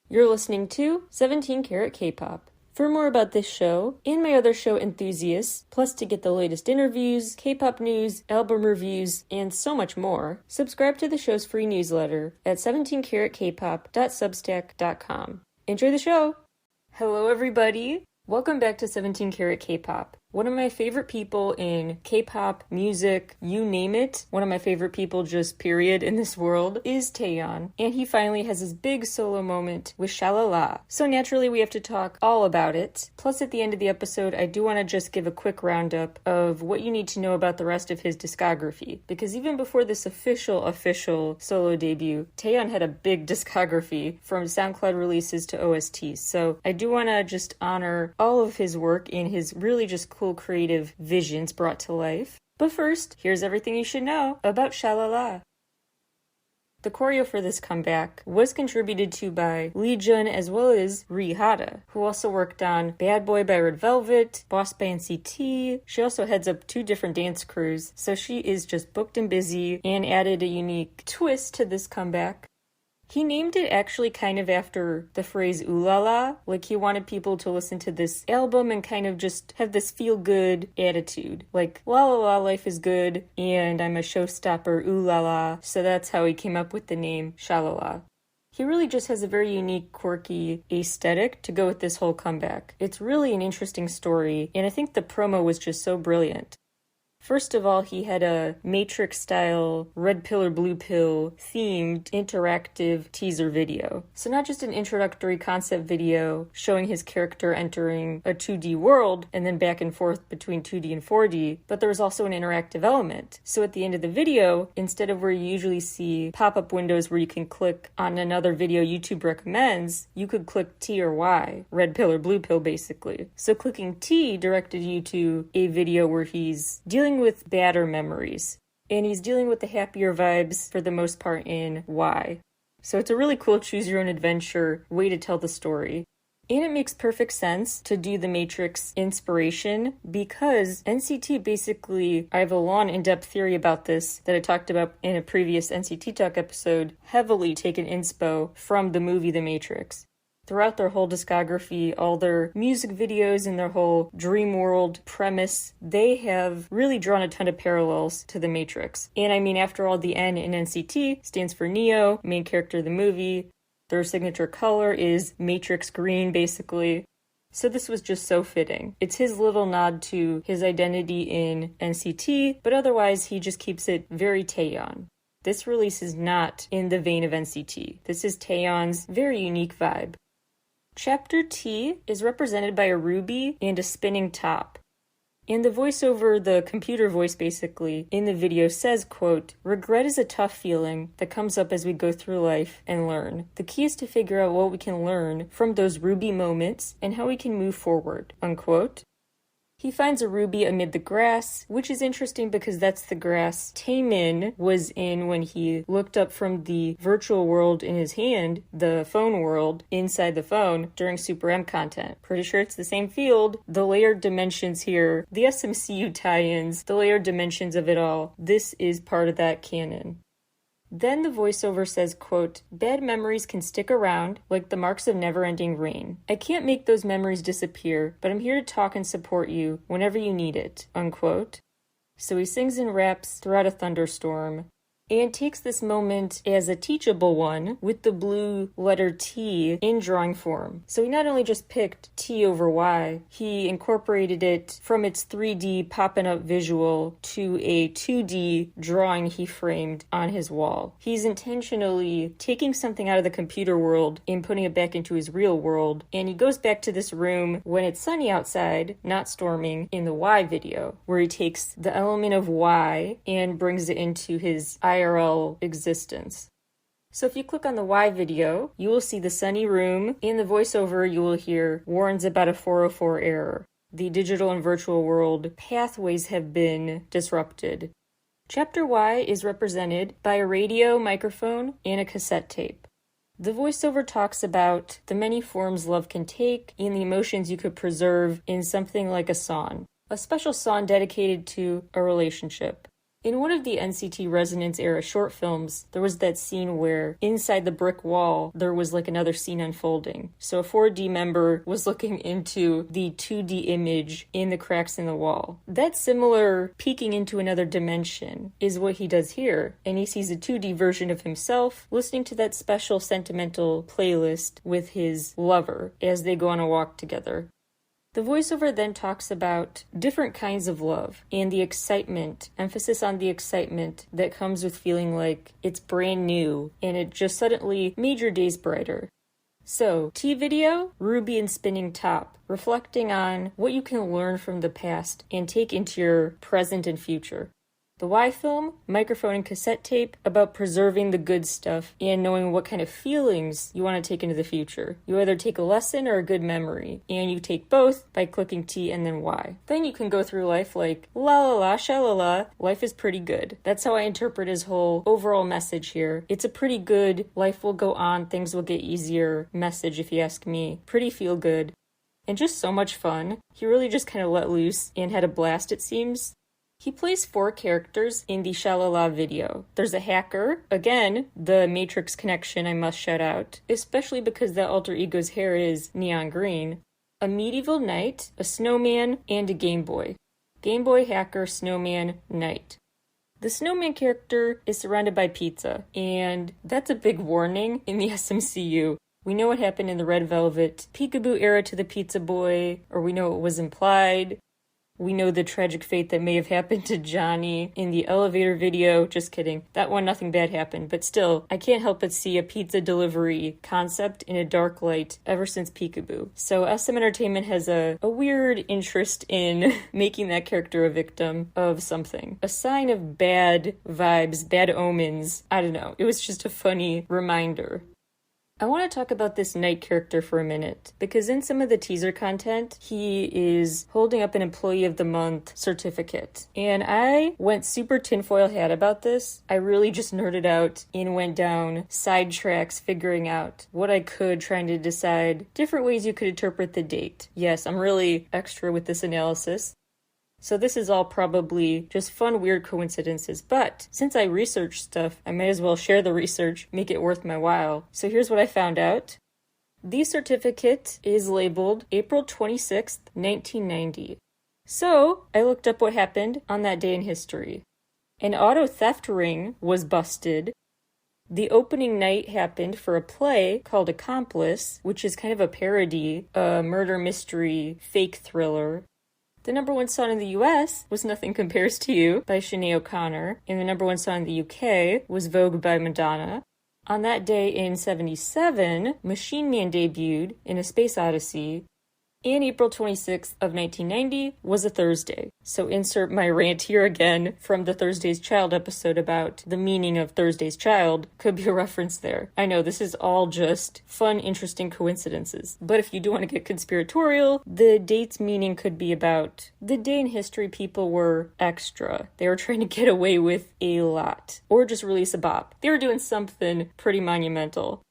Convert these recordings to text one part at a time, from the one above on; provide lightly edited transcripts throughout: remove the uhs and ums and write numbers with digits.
You're listening to 17 Carat K-Pop. For more about this show and my other show Enthusiasts, plus to get the latest interviews, K-pop news, album reviews, and so much more, subscribe to the show's free newsletter at 17caratkpop.substack.com. Enjoy the show! Hello everybody! Welcome back to 17 Carat K-Pop. One of my favorite people in K-pop, music, you name it, one of my favorite people just period in this world is Taeyeon. And he finally has his big solo moment with Shalala. So naturally we have to talk all about it. Plus at the end of the episode, I do want to just give a quick roundup of what you need to know about the rest of his discography. Because even before this official solo debut, Taeyeon had a big discography from SoundCloud releases to OSTs. So I do want to just honor all of his work and his really just cool creative visions brought to life. But first, here's everything you should know about Shalala. The choreo for this comeback was contributed to by Lee Jun as well as Ri Hada, who also worked on Bad Boy by Red Velvet, Boss by NCT. She also heads up 2 different dance crews, so she is just booked and busy and added a unique twist to this comeback. He named it actually kind of after the phrase ooh la la, like he wanted people to listen to this album and kind of just have this feel-good attitude. Like, la la la, life is good, and I'm a showstopper, ooh la la, so that's how he came up with the name Shalala. He really just has a very unique, quirky aesthetic to go with this whole comeback. It's really an interesting story, and I think the promo was just so brilliant. First of all, he had a Matrix-style, red pill or blue pill themed interactive teaser video. So not just an introductory concept video showing his character entering a 2D world and then back and forth between 2D and 4D, but there was also an interactive element. So at the end of the video, instead of where you usually see pop-up windows where you can click on another video YouTube recommends, you could click T or Y, red pill or blue pill basically. So clicking T directed you to a video where he's dealing with badder memories, and he's dealing with the happier vibes for the most part in Y. So it's a really cool choose your own adventure way to tell the story. And it makes perfect sense to do the Matrix inspiration because NCT basically, I have a long in-depth theory about this that I talked about in a previous NCT Talk episode, heavily taken inspo from the movie The Matrix. Throughout their whole discography, all their music videos and their whole dream world premise, they have really drawn a ton of parallels to The Matrix. And I mean, after all, the N in NCT stands for Neo, main character of the movie. Their signature color is Matrix green, basically. So this was just so fitting. It's his little nod to his identity in NCT, but otherwise he just keeps it very Taeyeon. This release is not in the vein of NCT. This is Taeyeon's very unique vibe. Chapter T is represented by a ruby and a spinning top. And the voiceover, the computer voice basically, in the video says, quote, "Regret is a tough feeling that comes up as we go through life and learn. The key is to figure out what we can learn from those ruby moments and how we can move forward," unquote. He finds a ruby amid the grass, which is interesting because that's the grass Taemin was in when he looked up from the virtual world in his hand, the phone world, inside the phone during Super M content. Pretty sure it's the same field. The layered dimensions here, the SMCU tie-ins, the layered dimensions of it all, this is part of that canon. Then the voiceover says, quote, "Bad memories can stick around like the marks of never-ending rain. I can't make those memories disappear, but I'm here to talk and support you whenever you need it," unquote. So he sings and raps throughout a thunderstorm and takes this moment as a teachable one with the blue letter T in drawing form. So he not only just picked T over Y, he incorporated it from its 3D popping up visual to a 2D drawing he framed on his wall. He's intentionally taking something out of the computer world and putting it back into his real world, and he goes back to this room when it's sunny outside, not storming, in the Y video, where he takes the element of Y and brings it into his IRL existence. So if you click on the Y video, you will see the sunny room. In the voiceover, you will hear warns about a 404 error. The digital and virtual world pathways have been disrupted. Chapter Y is represented by a radio, microphone, and a cassette tape. The voiceover talks about the many forms love can take and the emotions you could preserve in something like a song dedicated to a relationship. In one of the NCT Resonance era short films, there was that scene where inside the brick wall, there was like another scene unfolding. So a 4D member was looking into the 2D image in the cracks in the wall. That similar peeking into another dimension is what he does here. And he sees a 2D version of himself listening to that special sentimental playlist with his lover as they go on a walk together. The voiceover then talks about different kinds of love and the excitement, emphasis on the excitement that comes with feeling like it's brand new and it just suddenly made your days brighter. So, T video, Ruby and Spinning Top, reflecting on what you can learn from the past and take into your present and future. The Y film, microphone and cassette tape, about preserving the good stuff and knowing what kind of feelings you want to take into the future. You either take a lesson or a good memory, and you take both by clicking T and then Y. Then you can go through life like, la la la, shalala, life is pretty good. That's how I interpret his whole overall message here. It's a pretty good, life will go on, things will get easier message if you ask me. Pretty feel good. And just so much fun. He really just kind of let loose and had a blast, it seems. He plays 4 characters in the Shalala video. There's a hacker, again, the Matrix connection I must shout out, especially because that alter ego's hair is neon green, a medieval knight, a snowman, and a Game Boy. Game Boy, hacker, snowman, knight. The snowman character is surrounded by pizza, and that's a big warning in the SMCU. We know what happened in the Red Velvet peekaboo era to the pizza boy, or we know it was implied. We know the tragic fate that may have happened to Johnny in the elevator video. Just kidding. That one, nothing bad happened. But still, I can't help but see a pizza delivery concept in a dark light ever since Peekaboo. So SM Entertainment has a weird interest in making that character a victim of something. A sign of bad vibes, bad omens. I don't know. It was just a funny reminder. I want to talk about this Knight character for a minute, because in some of the teaser content, he is holding up an Employee of the Month certificate. And I went super tinfoil hat about this. I really just nerded out and went down side tracks figuring out what I could, trying to decide different ways you could interpret the date. Yes, I'm really extra with this analysis. So this is all probably just fun, weird coincidences. But since I researched stuff, I may as well share the research, make it worth my while. So here's what I found out. The certificate is labeled April 26th, 1990. So I looked up what happened on that day in history. An auto theft ring was busted. The opening night happened for a play called Accomplice, which is kind of a parody, a murder mystery, fake thriller. The number 1 song in the US was Nothing Compares to You by Sinead O'Connor, and the number 1 song in the UK was Vogue by Madonna. On that day in 1977, Machine Man debuted in A Space Odyssey, and April 26th of 1990 was a Thursday. So insert my rant here again from the Thursday's Child episode about the meaning of Thursday's Child. Could be a reference there. I know this is all just fun, interesting coincidences. But if you do want to get conspiratorial, the date's meaning could be about the day in history people were extra. They were trying to get away with a lot. Or just release a bop. They were doing something pretty monumental.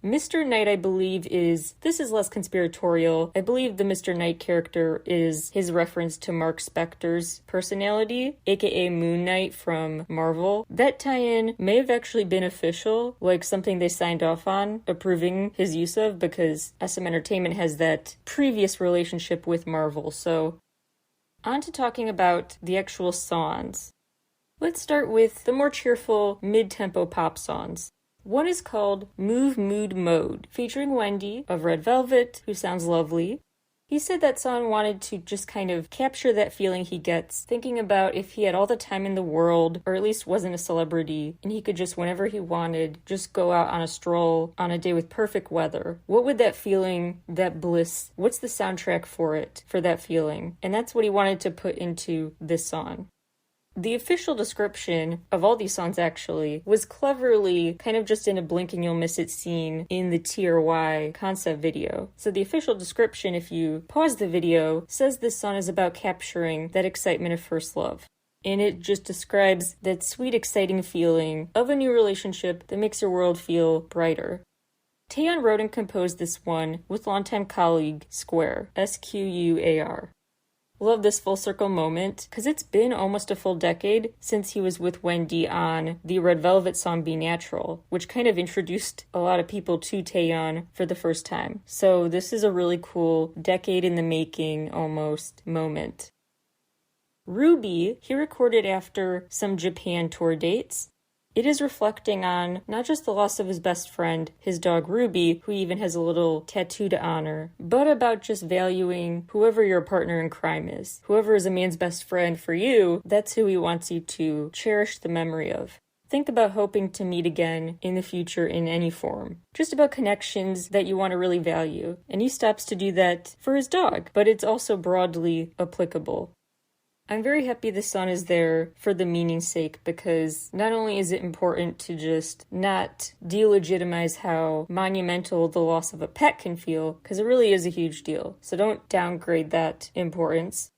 Mr. Knight, I believe, this is less conspiratorial. I believe the Mr. Knight character is his reference to Mark Spector's personality, aka Moon Knight from Marvel. That tie-in may have actually been official, like something they signed off on, approving his use of, because SM Entertainment has that previous relationship with Marvel. So, on to talking about the actual songs. Let's start with the more cheerful, mid-tempo pop songs. One is called Move Mood Mode, featuring Wendy of Red Velvet, who sounds lovely. He said that song wanted to just kind of capture that feeling he gets, thinking about if he had all the time in the world, or at least wasn't a celebrity, and he could just, whenever he wanted, just go out on a stroll on a day with perfect weather. What would that feeling, that bliss, what's the soundtrack for it, for that feeling? And that's what he wanted to put into this song. The official description of all these songs, actually, was cleverly kind of just in a blink and you'll miss it scene in the TRY concept video. So the official description, if you pause the video, says this song is about capturing that excitement of first love. And it just describes that sweet, exciting feeling of a new relationship that makes your world feel brighter. Taeyeon wrote and composed this one with longtime colleague Square, Squar. Love this full circle moment, because it's been almost a full decade since he was with Wendy on the Red Velvet song Be Natural, which kind of introduced a lot of people to Taeyeon for the first time. So this is a really cool decade in the making almost moment. Ruby, he recorded after some Japan tour dates. It is reflecting on not just the loss of his best friend, his dog Ruby, who even has a little tattoo to honor, but about just valuing whoever your partner in crime is. Whoever is a man's best friend for you, that's who he wants you to cherish the memory of. Think about hoping to meet again in the future in any form. Just about connections that you want to really value. And he stops to do that for his dog, but it's also broadly applicable. I'm very happy this song is there for the meaning's sake, because not only is it important to just not delegitimize how monumental the loss of a pet can feel, because it really is a huge deal, so don't downgrade that importance,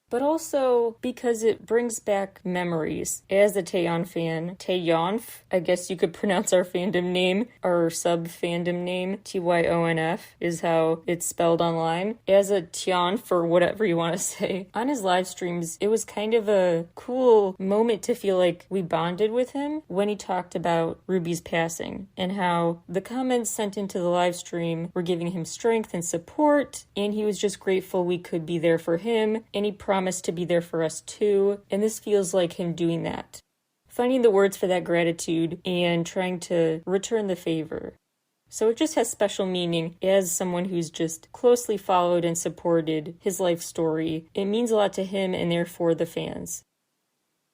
but also because it brings back memories. As a Taeyeon fan, Taeyonf, I guess you could pronounce our fandom name, our sub-fandom name, Tyonf, is how it's spelled online. As a Tionf, or whatever you want to say. On his live streams, it was kind of a cool moment to feel like we bonded with him when he talked about Ruby's passing, and how the comments sent into the live stream were giving him strength and support, and he was just grateful we could be there for him, and he promised to be there for us too, and this feels like him doing that. Finding the words for that gratitude and trying to return the favor. So it just has special meaning as someone who's just closely followed and supported his life story. It means a lot to him and therefore the fans.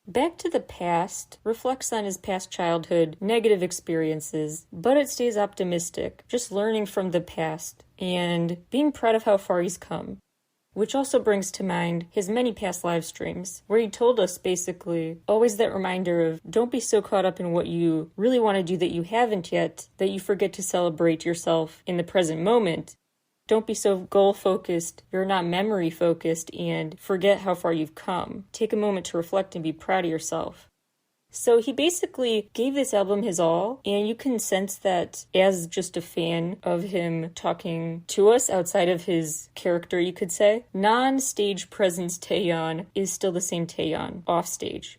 Back to the Past reflects on his past childhood negative experiences, but it stays optimistic, just learning from the past and being proud of how far he's come. Which also brings to mind his many past live streams, where he told us basically always that reminder of don't be so caught up in what you really want to do that you haven't yet, that you forget to celebrate yourself in the present moment. Don't be so goal-focused, you're not memory-focused, and forget how far you've come. Take a moment to reflect and be proud of yourself. So he basically gave this album his all, and you can sense that as just a fan of him talking to us outside of his character, you could say. Non-stage presence Taeyeon is still the same Taeyeon offstage.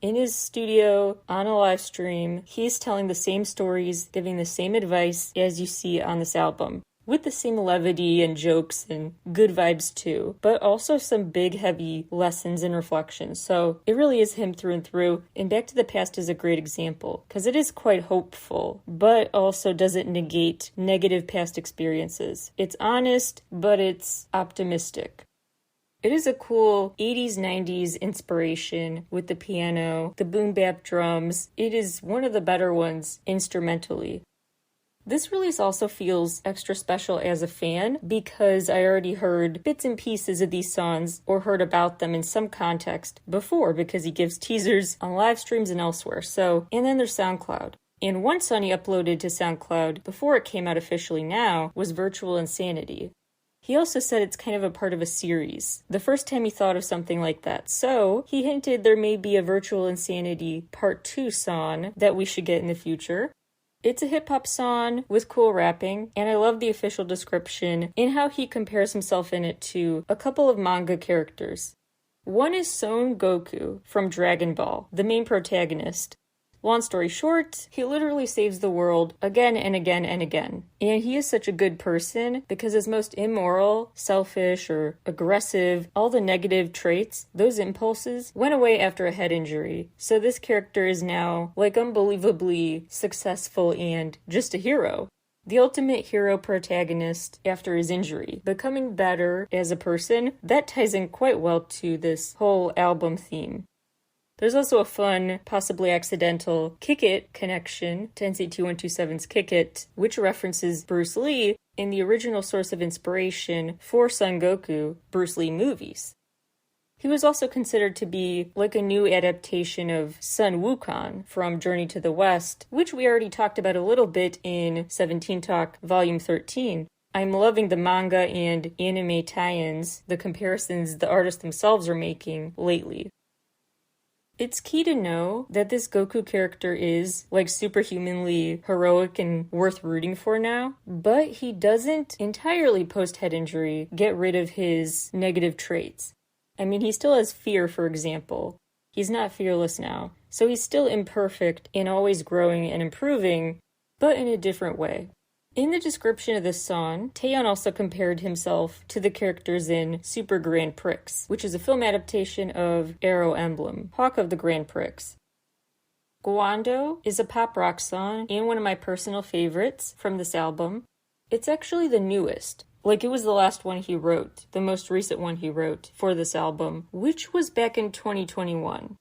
In his studio, on a live stream, he's telling the same stories, giving the same advice as you see on this album. With the same levity and jokes and good vibes too, but also some big heavy lessons and reflections. So it really is him through and through, and Back to the Past is a great example, because it is quite hopeful, but also doesn't negate negative past experiences. It's honest, but it's optimistic. It is a cool 80s, 90s inspiration with the piano, the boom bap drums. It is one of the better ones instrumentally. This release also feels extra special as a fan because I already heard bits and pieces of these songs or heard about them in some context before because he gives teasers on live streams and elsewhere. And then there's SoundCloud. And one song he uploaded to SoundCloud before it came out officially now was Virtual Insanity. He also said it's kind of a part of a series, the first time he thought of something like that. So he hinted there may be a Virtual Insanity Part 2 song that we should get in the future. It's a hip-hop song with cool rapping, and I love the official description in how he compares himself in it to a couple of manga characters. One is Son Goku from Dragon Ball, the main protagonist. Long story short, he literally saves the world again and again and again. And he is such a good person because his most immoral, selfish, or aggressive, all the negative traits, those impulses, went away after a head injury. So this character is now, unbelievably successful and just a hero. The ultimate hero protagonist after his injury, becoming better as a person. That ties in quite well to this whole album theme. There's also a fun, possibly accidental Kick It connection to NCT 127's Kick It, which references Bruce Lee in the original source of inspiration for Son Goku, Bruce Lee movies. He was also considered to be like a new adaptation of Sun Wukong from Journey to the West, which we already talked about a little bit in 17 Talk Volume 13. I'm loving the manga and anime tie-ins, the comparisons the artists themselves are making lately. It's key to know that this Goku character is, superhumanly heroic and worth rooting for now, but he doesn't entirely post-head injury get rid of his negative traits. I mean, he still has fear, for example. He's not fearless now. So he's still imperfect and always growing and improving, but in a different way. In the description of this song, Taeyeon also compared himself to the characters in Super Grand Prix, which is a film adaptation of Arrow Emblem, Hawk of the Grand Prix. Gwando is a pop rock song and one of my personal favorites from this album. It's actually the newest. Like, it was the last one he wrote, the most recent one he wrote for this album, which was back in 2021.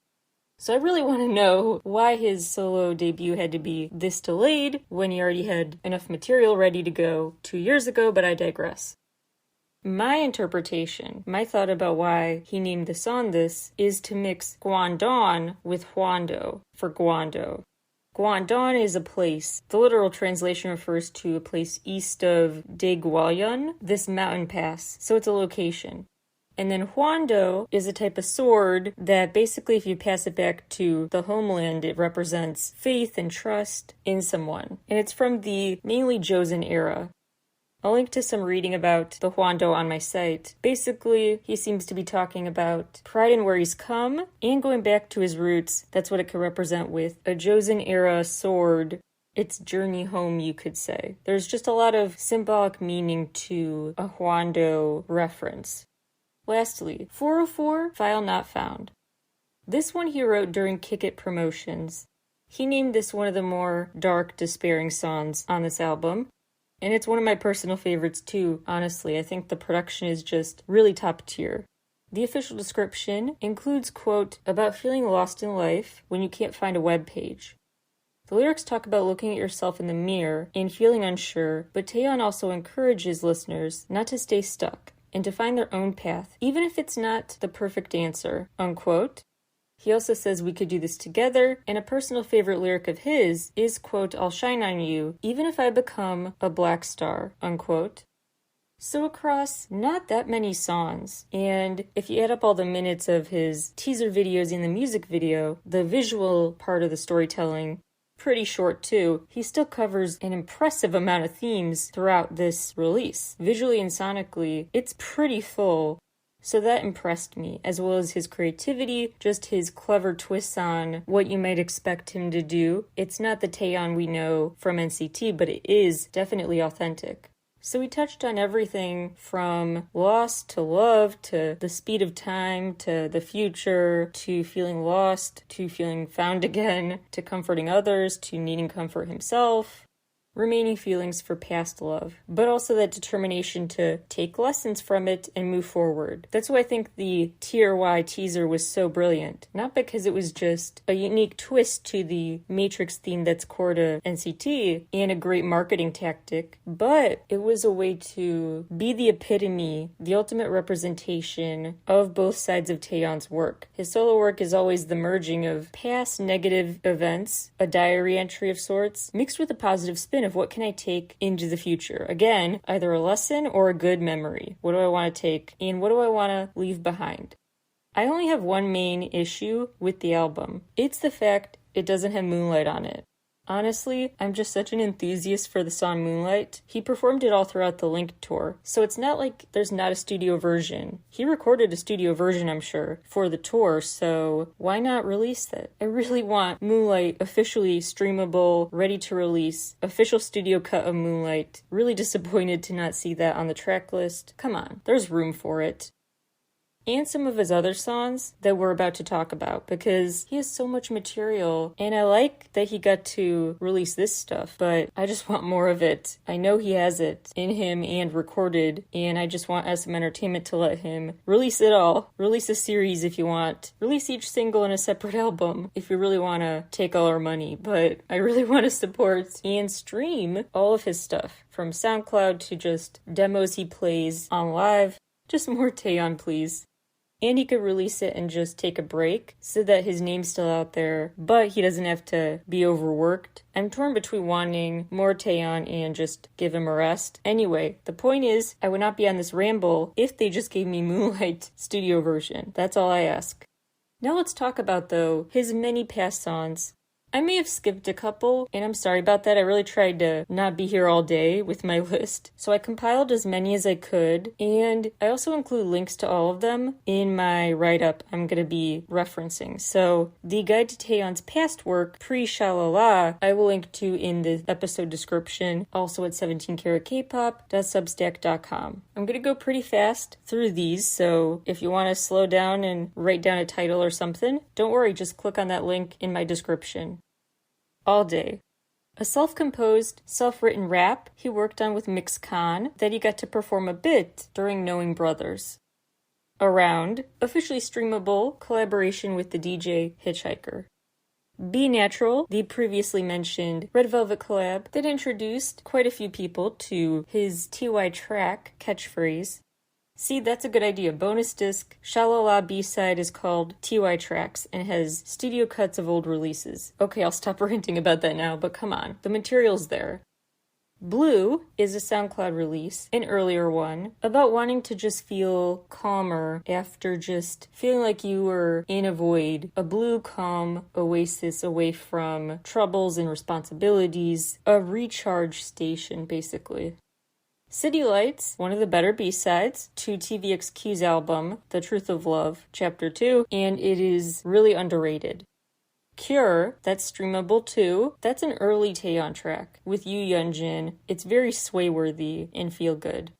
So I really want to know why his solo debut had to be this delayed when he already had enough material ready to go 2 years ago, but I digress. My interpretation, my thought about why he named the song this, is to mix Guangdong with Hwando for Gwando. Guangdong is a place. The literal translation refers to a place east of Daegwallyeon, this mountain pass, so it's a location. And then Hwando is a type of sword that basically, if you pass it back to the homeland, it represents faith and trust in someone. And it's from the mainly Joseon era. I'll link to some reading about the Hwando on my site. Basically, he seems to be talking about pride in where he's come and going back to his roots. That's what it could represent with a Joseon era sword. Its journey home, you could say. There's just a lot of symbolic meaning to a Hwando reference. Lastly, 404, File Not Found. This one he wrote during Kick It promotions. He named this one of the more dark, despairing songs on this album. And it's one of my personal favorites too, honestly. I think the production is just really top tier. The official description includes, quote, about feeling lost in life when you can't find a web page. The lyrics talk about looking at yourself in the mirror and feeling unsure, but Taeyeon also encourages listeners not to stay stuck and to find their own path, even if it's not the perfect answer, unquote. He also says we could do this together, and a personal favorite lyric of his is, quote, I'll shine on you, even if I become a black star, unquote. So across not that many songs, and if you add up all the minutes of his teaser videos and the music video, the visual part of the storytelling, pretty short too, he still covers an impressive amount of themes throughout this release. Visually and sonically, it's pretty full. So that impressed me, as well as his creativity, just his clever twists on what you might expect him to do. It's not the Taeyeon we know from NCT, but it is definitely authentic. So we touched on everything from lost to love, to the speed of time, to the future, to feeling lost, to feeling found again, to comforting others, to needing comfort himself. Remaining feelings for past love, but also that determination to take lessons from it and move forward. That's why I think the Tier Y teaser was so brilliant. Not because it was just a unique twist to the Matrix theme that's core to NCT and a great marketing tactic, but it was a way to be the epitome, the ultimate representation of both sides of Taeyeon's work. His solo work is always the merging of past negative events, a diary entry of sorts, mixed with a positive spin of what can I take into the future. Again, either a lesson or a good memory. What do I want to take and what do I want to leave behind? I only have one main issue with the album. It's the fact it doesn't have Moonlight on it. Honestly, I'm just such an enthusiast for the song Moonlight. He performed it all throughout the Link tour, so it's not like there's not a studio version. He recorded a studio version, I'm sure, for the tour, so why not release that? I really want Moonlight officially streamable, ready to release, official studio cut of Moonlight. Really disappointed to not see that on the track list. Come on, there's room for it. And some of his other songs that we're about to talk about, because he has so much material, and I like that he got to release this stuff, but I just want more of it. I know he has it in him and recorded, and I just want SM Entertainment to let him release it all. Release a series if you want. Release each single in a separate album if you really want to take all our money, but I really want to support and stream all of his stuff, from SoundCloud to just demos he plays on live. Just more Taeyeon, please. And he could release it and just take a break so that his name's still out there, but he doesn't have to be overworked. I'm torn between wanting more Taeyeon and just give him a rest. Anyway, the point is, I would not be on this ramble if they just gave me Moonlight studio version. That's all I ask. Now let's talk about, though, his many past songs. I may have skipped a couple, and I'm sorry about that. I really tried to not be here all day with my list. So I compiled as many as I could, and I also include links to all of them in my write-up I'm going to be referencing. So the guide to Taeyon's past work, pre-Shalala, I will link to in the episode description, also at 17karatkpop.substack.com. I'm going to go pretty fast through these, so if you want to slow down and write down a title or something, don't worry, just click on that link in my description. All Day. A self-composed, self-written rap he worked on with Mix Khan that he got to perform a bit during Knowing Brothers. Around, officially streamable collaboration with the DJ Hitchhiker. Be Natural, the previously mentioned Red Velvet collab that introduced quite a few people to his TY track catchphrase. See, that's a good idea. Bonus disc, Shalala B-side is called TY Tracks and has studio cuts of old releases. Okay, I'll stop ranting about that now, but come on. The material's there. Blue is a SoundCloud release, an earlier one, about wanting to just feel calmer after just feeling like you were in a void. A blue, calm oasis away from troubles and responsibilities. A recharge station, basically. City Lights, one of the better B-sides to TVXQ's album, The Truth of Love, Chapter 2, and it is really underrated. Cure, that's streamable too. That's an early Taeyeon track with Yoo Yeonjin. It's very sway-worthy and feel good.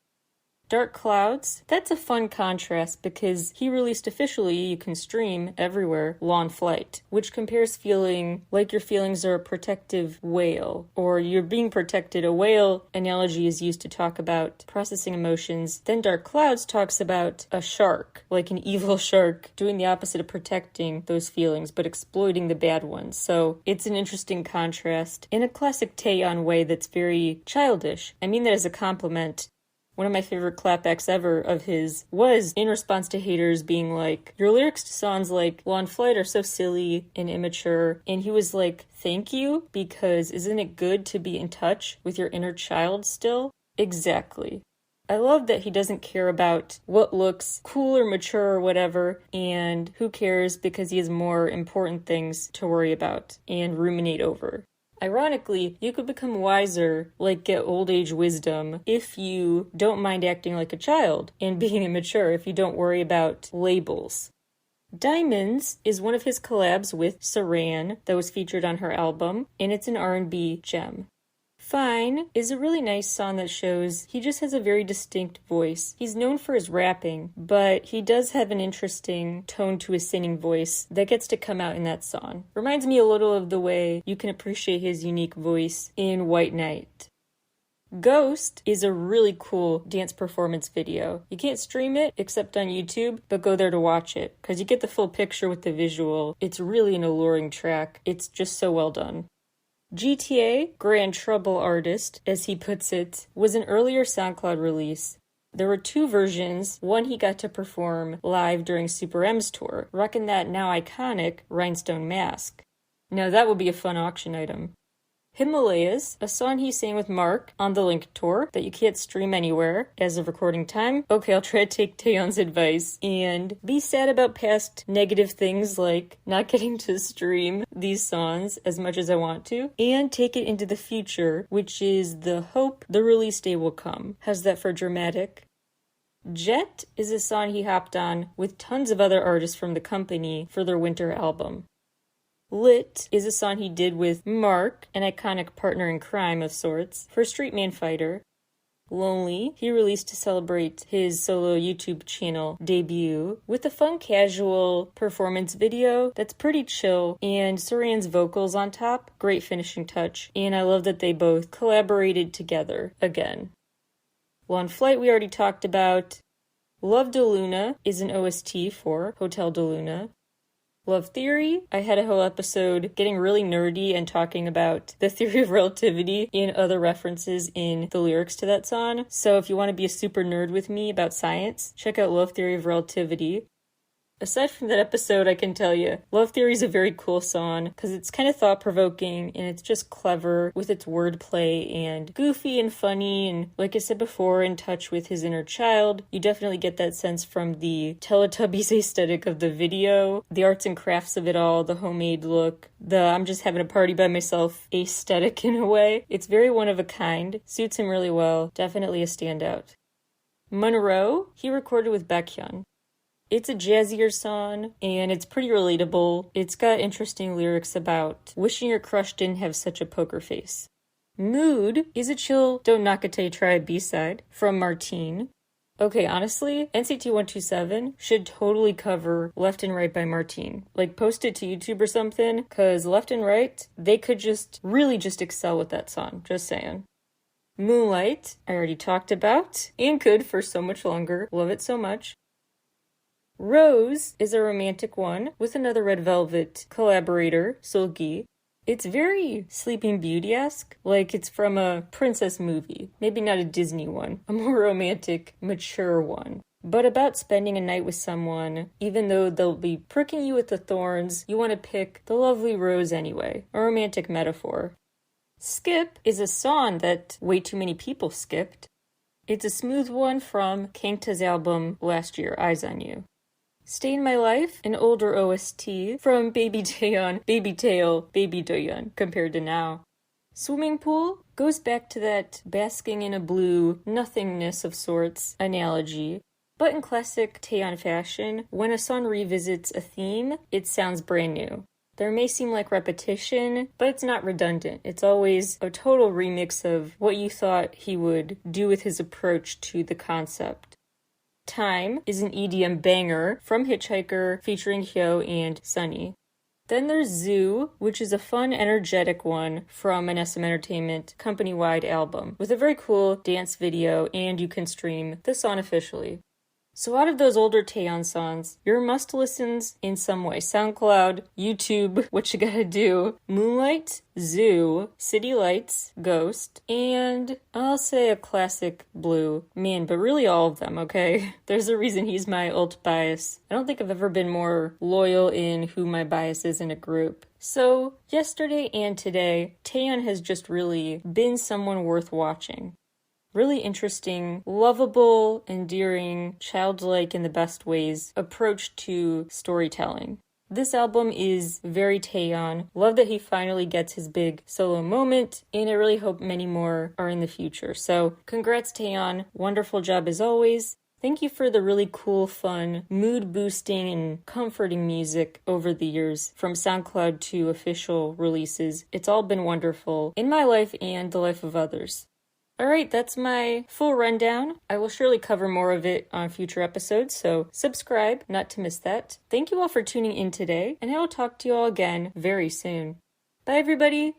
Dark Clouds, that's a fun contrast because he released officially, you can stream everywhere, Lawn Flight, which compares feeling like your feelings are a protective whale, or you're being protected. A whale analogy is used to talk about processing emotions. Then Dark Clouds talks about a shark, like an evil shark, doing the opposite of protecting those feelings, but exploiting the bad ones. So it's an interesting contrast in a classic Taeyeon way that's very childish. I mean that as a compliment. One of my favorite clapbacks ever of his was in response to haters being like, your lyrics to songs like Lawn Flight are so silly and immature. And he was like, thank you, because isn't it good to be in touch with your inner child still? Exactly. I love that he doesn't care about what looks cool or mature or whatever, and who cares because he has more important things to worry about and ruminate over. Ironically, you could become wiser, like get old age wisdom, if you don't mind acting like a child and being immature, if you don't worry about labels. Diamonds is one of his collabs with Saran that was featured on her album, and it's an R&B gem. Fine is a really nice song that shows he just has a very distinct voice. He's known for his rapping, but he does have an interesting tone to his singing voice that gets to come out in that song. Reminds me a little of the way you can appreciate his unique voice in White Knight. Ghost is a really cool dance performance video. You can't stream it except on YouTube, but go there to watch it, because you get the full picture with the visual. It's really an alluring track. It's just so well done. GTA, Grand Trouble Artist, as he puts it, was an earlier SoundCloud release. There were two versions. One he got to perform live during Super M's tour, rocking that now iconic rhinestone mask. Now that would be a fun auction item. Himalayas, a song he sang with Mark on the Link tour that you can't stream anywhere as of recording time. Okay, I'll try to take Taeyeon's advice and be sad about past negative things like not getting to stream these songs as much as I want to, and take it into the future, which is the hope the release day will come. How's that for dramatic? Jet is a song he hopped on with tons of other artists from the company for their winter album. Lit is a song he did with Mark, an iconic partner in crime of sorts, for Street Man Fighter. Lonely, he released to celebrate his solo YouTube channel debut with a fun casual performance video that's pretty chill, and Saran's vocals on top, great finishing touch, and I love that they both collaborated together again. Lawn Flight we already talked about. Love de Luna is an OST for Hotel de Luna. Love Theory, I had a whole episode getting really nerdy and talking about the theory of relativity and other references in the lyrics to that song. So if you want to be a super nerd with me about science, check out Love Theory of Relativity. Aside from that episode, I can tell you, Love Theory is a very cool song because it's kind of thought-provoking and it's just clever with its wordplay and goofy and funny and, like I said before, in touch with his inner child. You definitely get that sense from the Teletubbies aesthetic of the video, the arts and crafts of it all, the homemade look, the I'm just having a party by myself aesthetic in a way. It's very one of a kind, suits him really well, definitely a standout. Monroe, he recorded with Baekhyun. It's a jazzier song, and it's pretty relatable. It's got interesting lyrics about wishing your crush didn't have such a poker face. Mood is a chill Don't Knock It Till You Try It B-side from Martine. Okay, honestly, NCT 127 should totally cover Left and Right by Martine. Like, post it to YouTube or something, because Left and Right, they could really just excel with that song. Just saying. Moonlight, I already talked about, and could for so much longer. Love it so much. Rose is a romantic one with another Red Velvet collaborator, Seulgi. It's very Sleeping Beauty-esque, like it's from a princess movie. Maybe not a Disney one, a more romantic, mature one. But about spending a night with someone, even though they'll be pricking you with the thorns, you want to pick the lovely Rose anyway, a romantic metaphor. Skip is a song that way too many people skipped. It's a smooth one from Kangta's album last year, Eyes on You. Stay in My Life, an older OST from Baby Taeyeon, Baby Tail, Baby Doyeon compared to now. Swimming Pool goes back to that basking in a blue nothingness of sorts analogy. But in classic Taeyeon fashion, when a song revisits a theme, it sounds brand new. There may seem like repetition, but it's not redundant. It's always a total remix of what you thought he would do with his approach to the concept. Time is an EDM banger from Hitchhiker featuring Hyo and Sunny. Then there's Zoo, which is a fun, energetic one from an SM Entertainment company-wide album with a very cool dance video, and you can stream the song officially. So out of those older Taeyeon songs, your must-listens in some way. SoundCloud, YouTube, what you gotta do, Moonlight, Zoo, City Lights, Ghost, and I'll say a classic Blue. Man, but really all of them, okay? There's a reason he's my ult bias. I don't think I've ever been more loyal in who my bias is in a group. So, yesterday and today, Taeyeon has just really been someone worth watching. Really interesting, lovable, endearing, childlike in the best ways approach to storytelling. This album is very Taeyeon. Love that he finally gets his big solo moment, and I really hope many more are in the future. So, congrats Taeyeon. Wonderful job as always. Thank you for the really cool, fun, mood-boosting and comforting music over the years, from SoundCloud to official releases. It's all been wonderful in my life and the life of others. Alright, that's my full rundown. I will surely cover more of it on future episodes, so subscribe not to miss that. Thank you all for tuning in today, and I will talk to you all again very soon. Bye everybody!